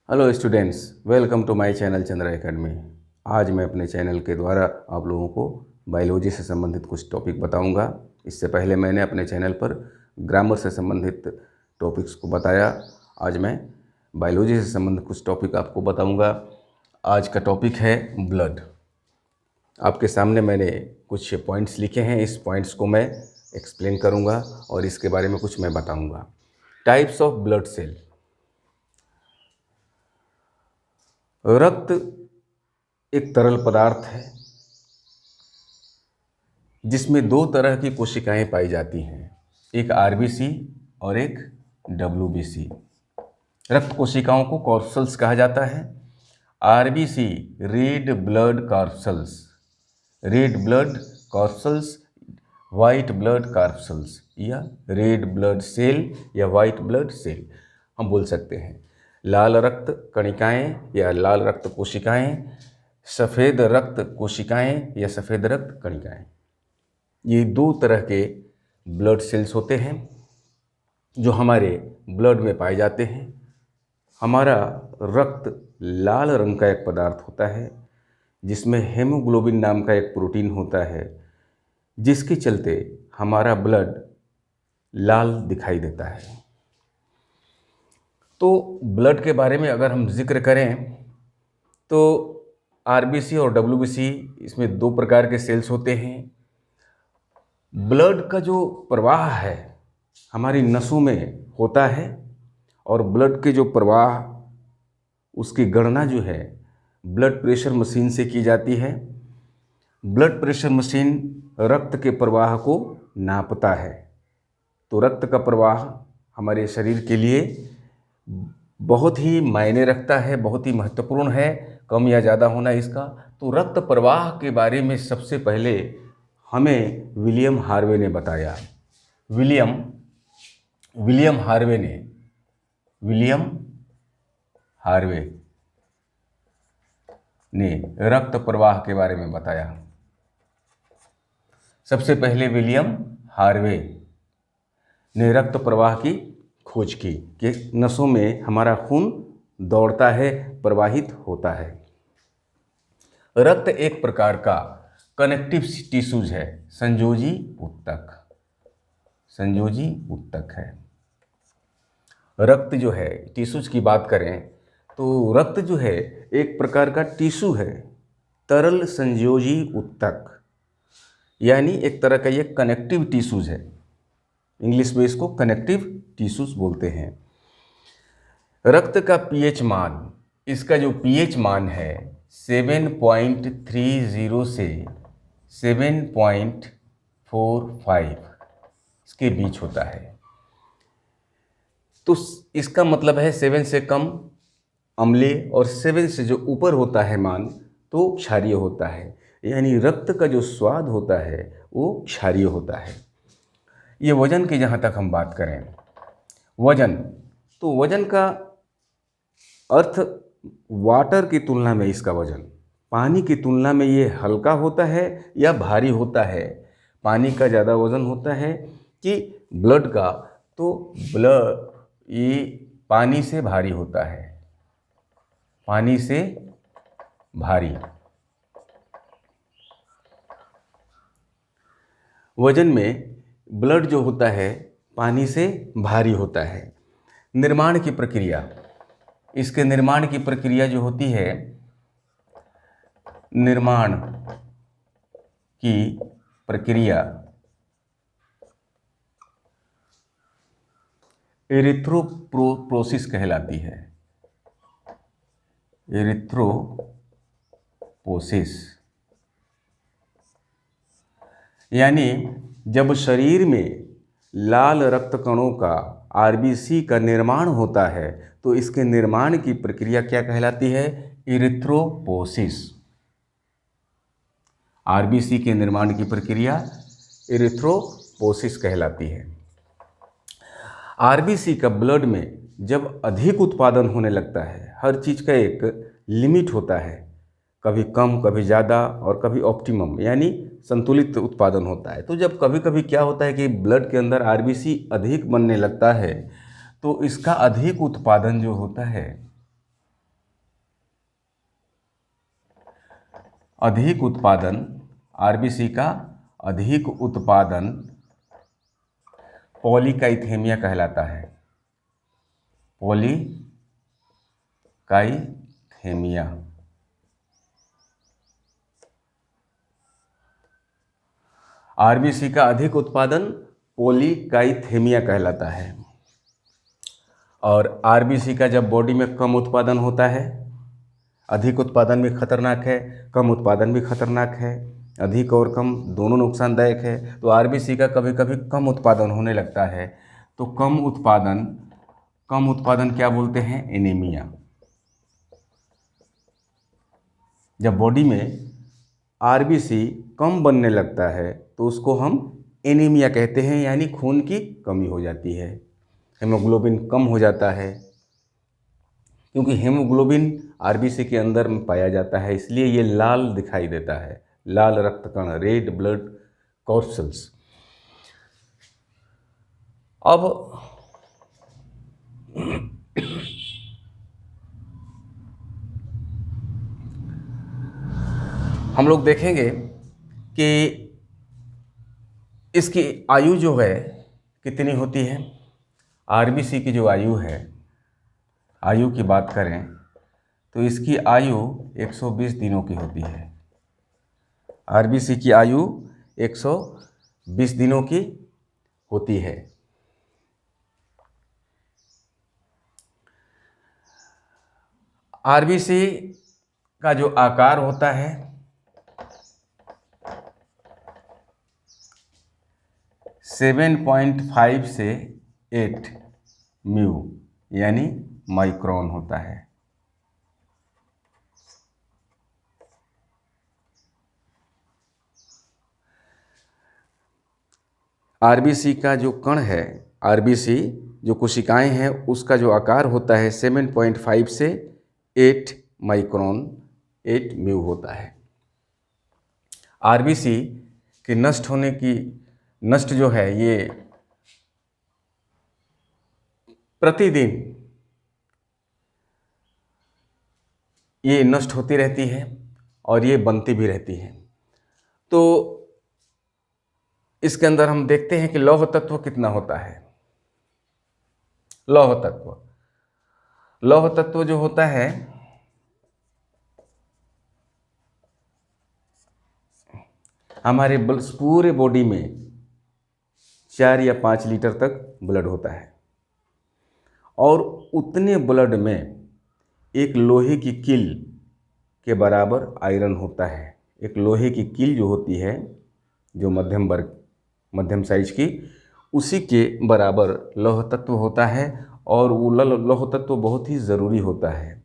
Hello students, welcome to my channel Chandra academy. आज मैं अपने चैनल के द्वारा आप लोगों को बायोलॉजी से संबंधित कुछ टॉपिक बताऊंगा। इससे पहले मैंने अपने चैनल पर ग्रामर से संबंधित टॉपिक्स को बताया। आज मैं बायोलॉजी से संबंधित कुछ टॉपिक आपको बताऊंगा। आज का टॉपिक है ब्लड। आपके सामने मैंने कुछ पॉइंट्स लिखे हैं, इस पॉइंट्स को मैं एक्सप्लेन करूँगा और इसके बारे में कुछ मैं बताऊँगा। Types of blood cell. रक्त एक तरल पदार्थ है जिसमें दो तरह की कोशिकाएं पाई जाती हैं, एक आरबीसी और एक डब्ल्यूबीसी। रक्त कोशिकाओं को कॉर्पसल्स कहा जाता है। RBC red blood corpuscles, red blood corpuscles, white blood corpuscles या रेड ब्लड सेल या वाइट ब्लड सेल हम बोल सकते हैं। लाल रक्त कणिकाएं या लाल रक्त कोशिकाएं, सफ़ेद रक्त कोशिकाएं या सफ़ेद रक्त कणिकाएं, ये दो तरह के ब्लड सेल्स होते हैं जो हमारे ब्लड में पाए जाते हैं। हमारा रक्त लाल रंग का एक पदार्थ होता है जिसमें हेमोग्लोबिन नाम का एक प्रोटीन होता है, जिसके चलते हमारा ब्लड लाल दिखाई देता है। तो ब्लड के बारे में अगर हम जिक्र करें तो आरबीसी और डब्ल्यूबीसी, इसमें दो प्रकार के सेल्स होते हैं। ब्लड का जो प्रवाह है हमारी नसों में होता है और ब्लड के जो प्रवाह उसकी गणना जो है ब्लड प्रेशर मशीन से की जाती है। ब्लड प्रेशर मशीन रक्त के प्रवाह को नापता है। तो रक्त का प्रवाह हमारे शरीर के लिए बहुत ही मायने रखता है, बहुत ही महत्वपूर्ण है, कम या ज़्यादा होना इसका। तो रक्त प्रवाह के बारे में सबसे पहले हमें विलियम हार्वे ने बताया। विलियम हार्वे ने रक्त प्रवाह के बारे में बताया। सबसे पहले विलियम हार्वे ने रक्त प्रवाह की खोज की कि नसों में हमारा खून दौड़ता है, प्रवाहित होता है। रक्त एक प्रकार का कनेक्टिव टिश्यूज है, संयोजी ऊतक है। रक्त जो है, टिश्यूज की बात करें तो रक्त जो है एक प्रकार का टिश्यू है, तरल संयोजी ऊतक, यानी एक तरह का ये कनेक्टिव टिश्यूज है। इंग्लिश में इसको कनेक्टिव टिश्यूज बोलते हैं। रक्त का पीएच मान, इसका जो पीएच मान है 7.30 से 7.45 इसके बीच होता है। तो इसका मतलब है 7 से कम अम्लीय और 7 से जो ऊपर होता है मान तो क्षारीय होता है। यानी रक्त का जो स्वाद होता है वो क्षारीय होता है। ये वजन की जहाँ तक हम बात करें, वजन, तो वजन का अर्थ वाटर की तुलना में इसका वजन, पानी की तुलना में ये हल्का होता है या भारी होता है। पानी का ज़्यादा वजन होता है कि ब्लड का, तो ब्लड ये पानी से भारी होता है, पानी से भारी। वजन में ब्लड जो होता है पानी से भारी होता है। निर्माण की प्रक्रिया, इसके निर्माण की प्रक्रिया जो होती है, निर्माण की प्रक्रिया एरिथ्रोपोसिस कहलाती है। एरिथ्रोपोसिस यानी जब शरीर में लाल रक्त कणों का, आरबीसी का निर्माण होता है तो इसके निर्माण की प्रक्रिया क्या कहलाती है? एरिथ्रोपोसिस। आरबीसी के निर्माण की प्रक्रिया एरिथ्रोपोसिस कहलाती है। आरबीसी का ब्लड में जब अधिक उत्पादन होने लगता है, हर चीज़ का एक लिमिट होता है, कभी कम कभी ज़्यादा और कभी ऑप्टिमम यानी संतुलित उत्पादन होता है। तो जब कभी कभी क्या होता है कि ब्लड के अंदर आरबीसी अधिक बनने लगता है तो इसका अधिक उत्पादन जो होता है अधिक उत्पादन, आरबीसी का अधिक उत्पादन पॉलीकाइथेमिया कहलाता है। पॉलीकाइथेमिया। आरबीसी का अधिक उत्पादन पॉलीकाइथेमिया कहलाता है। और आरबीसी का जब बॉडी में कम उत्पादन होता है, अधिक उत्पादन भी खतरनाक है, कम उत्पादन भी खतरनाक है, अधिक और कम दोनों नुकसानदायक है। तो आरबीसी का कभी कभी कम उत्पादन होने लगता है, तो कम उत्पादन क्या बोलते हैं? एनीमिया। जब बॉडी में आरबीसी कम बनने लगता है तो उसको हम एनीमिया कहते हैं, यानी खून की कमी हो जाती है, हेमोग्लोबिन कम हो जाता है। क्योंकि हेमोग्लोबिन आरबीसी के अंदर में पाया जाता है, इसलिए ये लाल दिखाई देता है, लाल रक्त कण, रेड ब्लड कॉर्पसल्स। अब हम लोग देखेंगे कि इसकी आयु जो है कितनी होती है। आरबीसी की जो आयु है, आयु की बात करें तो इसकी आयु 120 दिनों की होती है। आरबीसी की आयु 120 दिनों की होती है। आरबीसी का जो आकार होता है 7.5 से 8 म्यू यानी माइक्रोन होता है। आरबीसी का जो कण है, आरबीसी जो कोशिकाएं हैं, उसका जो आकार होता है 7.5 से 8 माइक्रोन, 8 म्यू होता है। आरबीसी के नष्ट जो है ये प्रतिदिन ये नष्ट होती रहती है और ये बनती भी रहती है। तो इसके अंदर हम देखते हैं कि लौह तत्व कितना होता है। लौह तत्व जो होता है हमारे पूरे बॉडी में 4 या 5 लीटर तक ब्लड होता है, और उतने ब्लड में एक लोहे की कील के बराबर आयरन होता है। एक लोहे की कील जो होती है, जो मध्यम साइज की, उसी के बराबर लौह तत्व होता है, और वो लौह तत्व बहुत ही ज़रूरी होता है।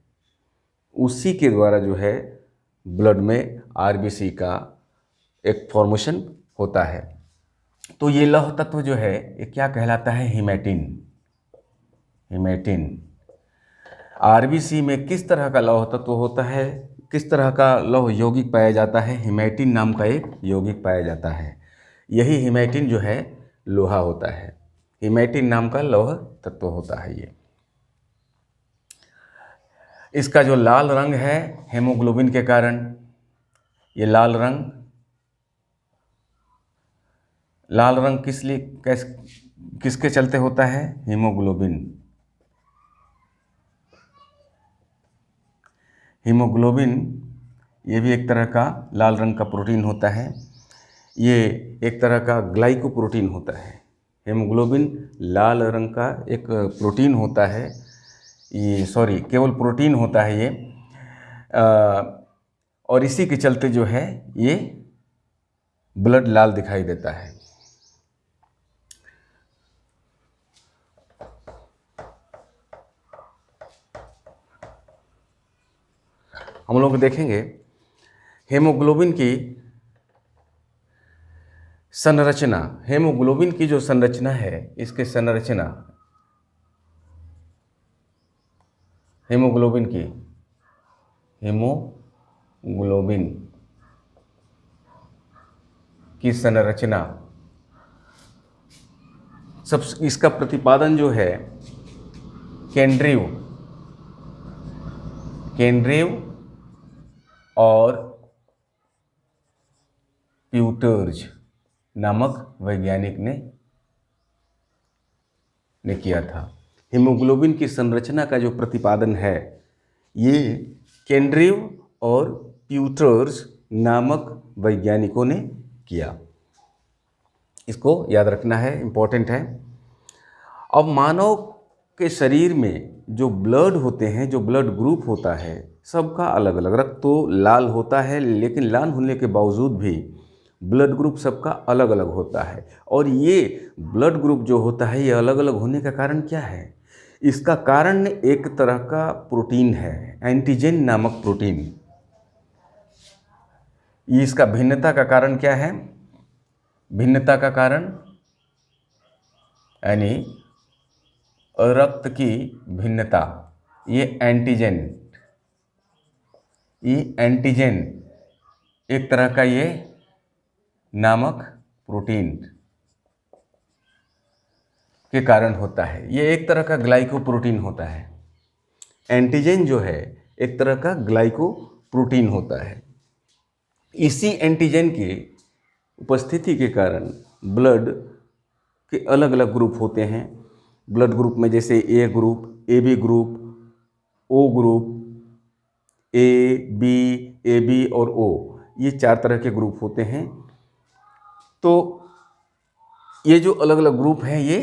उसी के द्वारा जो है ब्लड में आरबीसी का एक फॉर्मेशन होता है। तो ये लौह तत्व जो है ये क्या कहलाता है? हीमेटिन। आरबीसी में किस तरह का लौह तत्व होता है, किस तरह का लौह यौगिक पाया जाता है? हीमेटिन नाम का एक यौगिक पाया जाता है। यही हीमेटिन जो है लोहा होता है। हीमेटिन नाम का लौह तत्व होता है ये। इसका जो लाल रंग है हेमोग्लोबिन के कारण, ये लाल रंग किसके चलते होता है? हीमोग्लोबिन ये भी एक तरह का लाल रंग का प्रोटीन होता है। ये एक तरह का ग्लाइकोप्रोटीन होता है। हीमोग्लोबिन लाल रंग का एक प्रोटीन होता है, केवल प्रोटीन होता है ये, और इसी के चलते जो है ये ब्लड लाल दिखाई देता है। हम लोग देखेंगे हेमोग्लोबिन की संरचना। हेमोग्लोबिन की जो संरचना है, इसके संरचना हेमोग्लोबिन की संरचना, सब इसका प्रतिपादन जो है केंद्रीय और प्यूटर्ज नामक वैज्ञानिक ने किया था। हीमोग्लोबिन की संरचना का जो प्रतिपादन है ये केंड्रीव और प्यूटर्ज नामक वैज्ञानिकों ने किया। इसको याद रखना है, इम्पोर्टेंट है। अब मानव के शरीर में जो ब्लड होते हैं, जो ब्लड ग्रुप होता है, सबका अलग अलग। रक्त तो लाल होता है, लेकिन लाल होने के बावजूद भी ब्लड ग्रुप सबका अलग अलग होता है। और ये ब्लड ग्रुप जो होता है ये अलग अलग होने का कारण क्या है? इसका कारण एक तरह का प्रोटीन है, एंटीजन नामक प्रोटीन। ये इसका भिन्नता का कारण क्या है? भिन्नता का कारण यानी रक्त की भिन्नता, ये एंटीजन एक तरह का ये नामक प्रोटीन के कारण होता है। ये एक तरह का ग्लाइकोप्रोटीन होता है। एंटीजन जो है एक तरह का ग्लाइकोप्रोटीन होता है। इसी एंटीजन की उपस्थिति के कारण ब्लड के अलग अलग ग्रुप होते हैं। ब्लड ग्रुप में जैसे A group, A B group, O group, A B और ओ, ये 4 तरह के ग्रुप होते हैं। तो ये जो अलग अलग ग्रुप हैं ये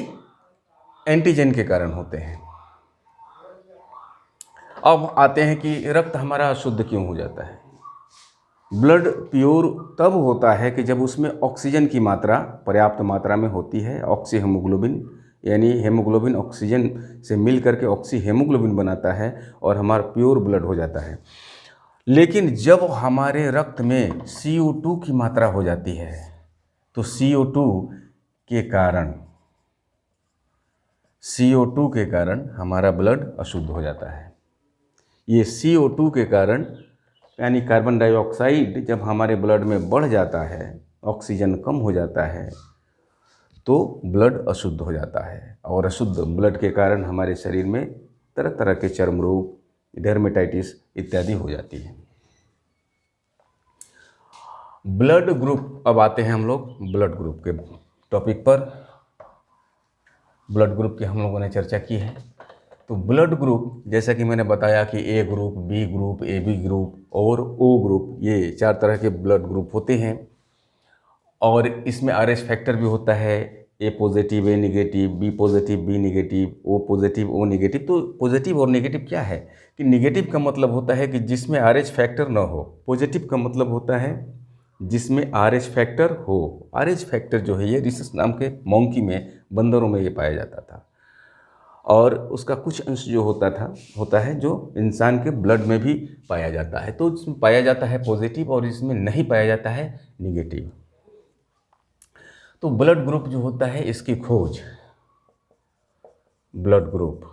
एंटीजन के कारण होते हैं। अब आते हैं कि रक्त हमारा अशुद्ध क्यों हो जाता है। ब्लड प्योर तब होता है कि जब उसमें ऑक्सीजन की मात्रा पर्याप्त मात्रा में होती है। ऑक्सी हीमोग्लोबिन, यानी हीमोग्लोबिन ऑक्सीजन से मिल करके ऑक्सी हीमोग्लोबिन बनाता है और हमारा प्योर ब्लड हो जाता है। लेकिन जब हमारे रक्त में CO2 की मात्रा हो जाती है तो CO2 के कारण हमारा ब्लड अशुद्ध हो जाता है। ये CO2 के कारण यानी कार्बन डाइऑक्साइड जब हमारे ब्लड में बढ़ जाता है, ऑक्सीजन कम हो जाता है, तो ब्लड अशुद्ध हो जाता है। और अशुद्ध ब्लड के कारण हमारे शरीर में तरह तरह के चर्म रोग, डर्मेटाइटिस इत्यादि हो जाती है। ब्लड ग्रुप, अब आते हैं हम लोग ब्लड ग्रुप के टॉपिक पर। ब्लड ग्रुप की हम लोगों ने चर्चा की है। तो ब्लड ग्रुप जैसा कि मैंने बताया कि A group, B group, A B group और ओ ग्रुप, ये 4 तरह के ब्लड ग्रुप होते हैं। और इसमें RH फैक्टर भी होता है, A positive A negative, B positive B negative, O positive O negative. तो पॉजिटिव और नेगेटिव क्या है कि नेगेटिव का मतलब होता है कि जिसमें RH फैक्टर न हो, पॉजिटिव का मतलब होता है जिसमें RH फैक्टर हो। RH फैक्टर जो है ये रिसस नाम के मॉन्की में, बंदरों में ये पाया जाता था। और उसका कुछ अंश जो होता है जो इंसान के ब्लड में भी पाया जाता है। तो इसमें पाया जाता है पॉजिटिव और इसमें नहीं पाया जाता है निगेटिव। तो ब्लड ग्रुप जो होता है इसकी खोज, ब्लड ग्रुप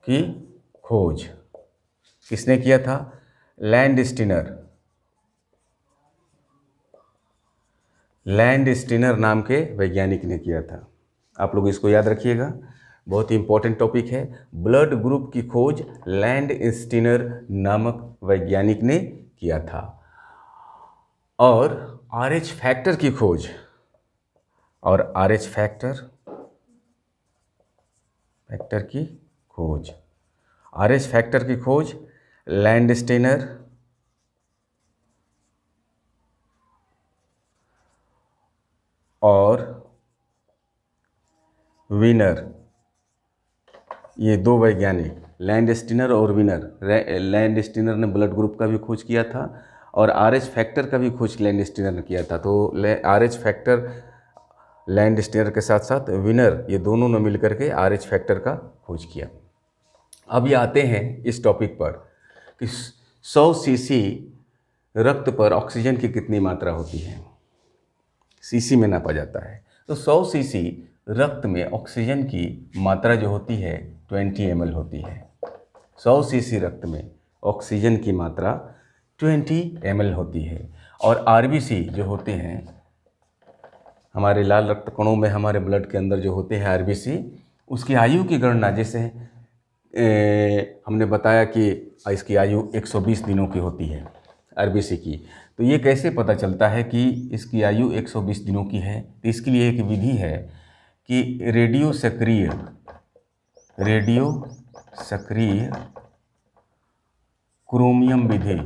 की खोज किसने किया था? लैंडस्टीनर नाम के वैज्ञानिक ने किया था। आप लोग इसको याद रखिएगा, बहुत ही इंपॉर्टेंट टॉपिक है। ब्लड ग्रुप की खोज लैंडस्टीनर नामक वैज्ञानिक ने किया था। और RH फैक्टर की खोज, RH फैक्टर की खोज लैंडस्टीनर और विनर, ये 2 वैज्ञानिक, लैंडस्टीनर और विनर। लैंडस्टीनर ने ब्लड ग्रुप का भी खोज किया था और RH फैक्टर का भी खोज लैंडस्टीनर ने किया था। तो RH फैक्टर लैंडस्टीनर के साथ साथ विनर, ये दोनों ने मिलकर के RH फैक्टर का खोज किया। अब ये आते हैं इस टॉपिक पर कि 100 सीसी रक्त पर ऑक्सीजन की कितनी मात्रा होती है, सीसी में नापा जाता है। तो 100 सीसी रक्त में ऑक्सीजन की मात्रा जो होती है 20 ml होती है। 100 सीसी रक्त में ऑक्सीजन की मात्रा 20 ml होती है। और RBC जो होते हैं, हमारे लाल रक्त कणों में हमारे ब्लड के अंदर जो होते हैं RBC, उसकी आयु की गणना, जैसे हमने बताया कि इसकी आयु 120 दिनों की होती है। आरबीसी की। तो ये कैसे पता चलता है कि इसकी आयु 120 दिनों की है? तो इसके लिए एक विधि है कि रेडियो सक्रिय क्रोमियम विधि।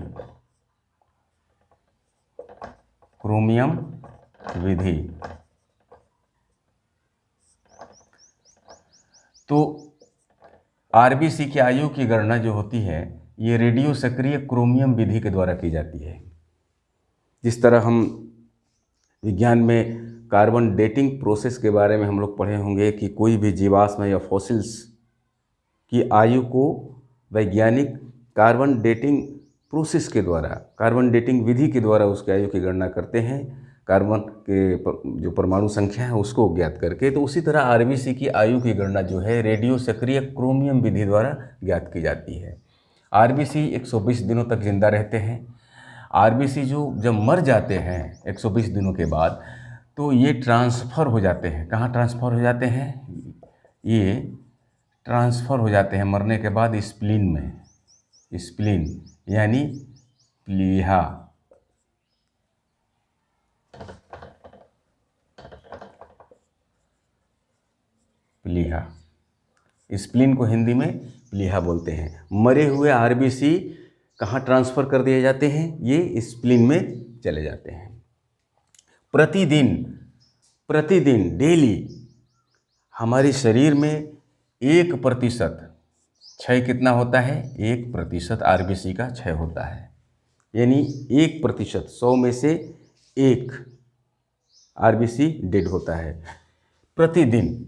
तो आरबीसी की आयु की गणना जो होती है ये रेडियो सक्रिय क्रोमियम विधि के द्वारा की जाती है। जिस तरह हम विज्ञान में कार्बन डेटिंग प्रोसेस के बारे में हम लोग पढ़े होंगे कि कोई भी जीवाश्म या फॉसिल्स की आयु को वैज्ञानिक कार्बन डेटिंग प्रोसेस के द्वारा, कार्बन डेटिंग विधि के द्वारा उसकी आयु की गणना करते हैं, कार्बन के जो परमाणु संख्या है उसको ज्ञात करके। तो उसी तरह आरबीसी की आयु की गणना जो है रेडियो सक्रिय क्रोमियम विधि द्वारा ज्ञात की जाती है। आरबीसी 120 दिनों तक जिंदा रहते हैं। आरबीसी जो जब मर जाते हैं 120 दिनों के बाद, तो ये ट्रांसफ़र हो जाते हैं। कहाँ ट्रांसफ़र हो जाते हैं? ये ट्रांसफ़र हो जाते हैं मरने के बाद स्प्लीन में। स्प्लीन यानी प्लीहा। स्प्लीन को हिंदी में प्लीहा बोलते हैं। मरे हुए आरबीसी कहाँ ट्रांसफ़र कर दिए जाते हैं? ये स्प्लीन में चले जाते हैं। प्रतिदिन डेली हमारे शरीर में 1% क्षय कितना होता है? 1% आरबीसी का क्षय होता है। यानी 1%, 100 में से 1 आरबीसी डेड होता है। प्रतिदिन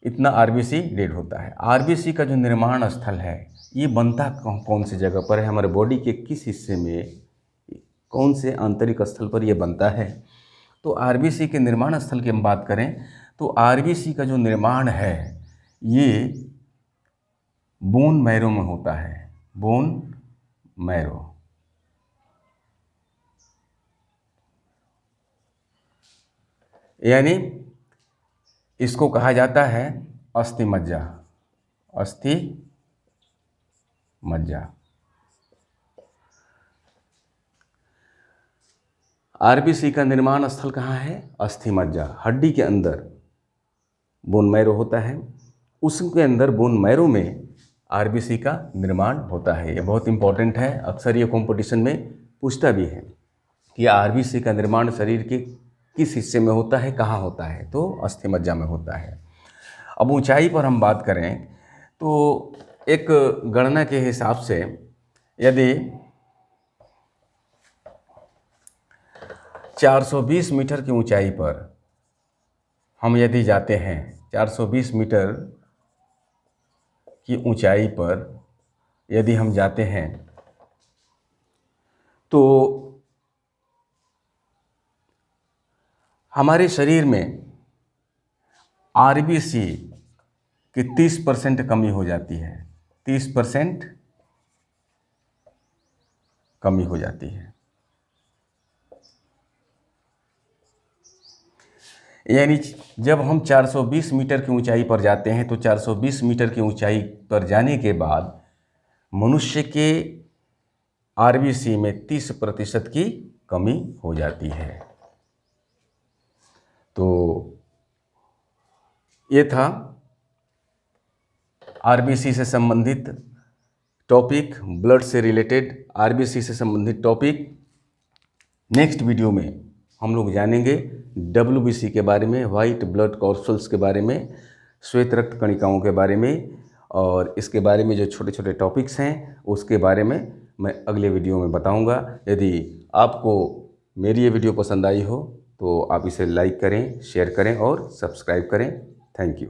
इतना आरबीसी डेड होता है। आरबीसी का जो निर्माण स्थल है ये बनता कौन सी जगह पर है? हमारे बॉडी के किस हिस्से में, कौन से आंतरिक स्थल पर यह बनता है? तो आरबीसी के निर्माण स्थल की हम बात करें तो आरबीसी का जो निर्माण है ये बोन मैरो में होता है। बोन मैरो यानी इसको कहा जाता है अस्थि मज्जा। अस्थि मज्जा। आरबीसी का निर्माण स्थल कहाँ है? अस्थि मज्जा। हड्डी के अंदर बोन मैरो होता है, उसके अंदर बोन मैरो में आरबीसी का निर्माण होता है। ये बहुत इंपॉर्टेंट है। अक्सर ये कंपटीशन में पूछता भी है कि आरबीसी का निर्माण शरीर के किस हिस्से में होता है, कहाँ होता है? तो अस्थि मज्जा में होता है। अब ऊंचाई पर हम बात करें तो एक गणना के हिसाब से यदि 420 मीटर की ऊंचाई पर हम यदि जाते हैं, 420 मीटर की ऊंचाई पर यदि हम जाते हैं तो हमारे शरीर में आरबीसी की 30% कमी हो जाती है। 30% कमी हो जाती है। यानी जब हम 420 मीटर की ऊंचाई पर जाते हैं तो 420 मीटर की ऊंचाई पर जाने के बाद मनुष्य के आरबीसी में 30% की कमी हो जाती है। तो ये था आरबीसी से संबंधित टॉपिक, ब्लड से रिलेटेड आरबीसी से संबंधित टॉपिक। नेक्स्ट वीडियो में हम लोग जानेंगे डब्ल्यूबीसी के बारे में, वाइट ब्लड कॉर्पस्कल्स के बारे में, श्वेत रक्त कणिकाओं के बारे में, और इसके बारे में जो छोटे छोटे टॉपिक्स हैं उसके बारे में मैं अगले वीडियो में बताऊंगा। यदि आपको मेरी ये वीडियो पसंद आई हो तो आप इसे लाइक करें, शेयर करें और सब्सक्राइब करें। Thank you.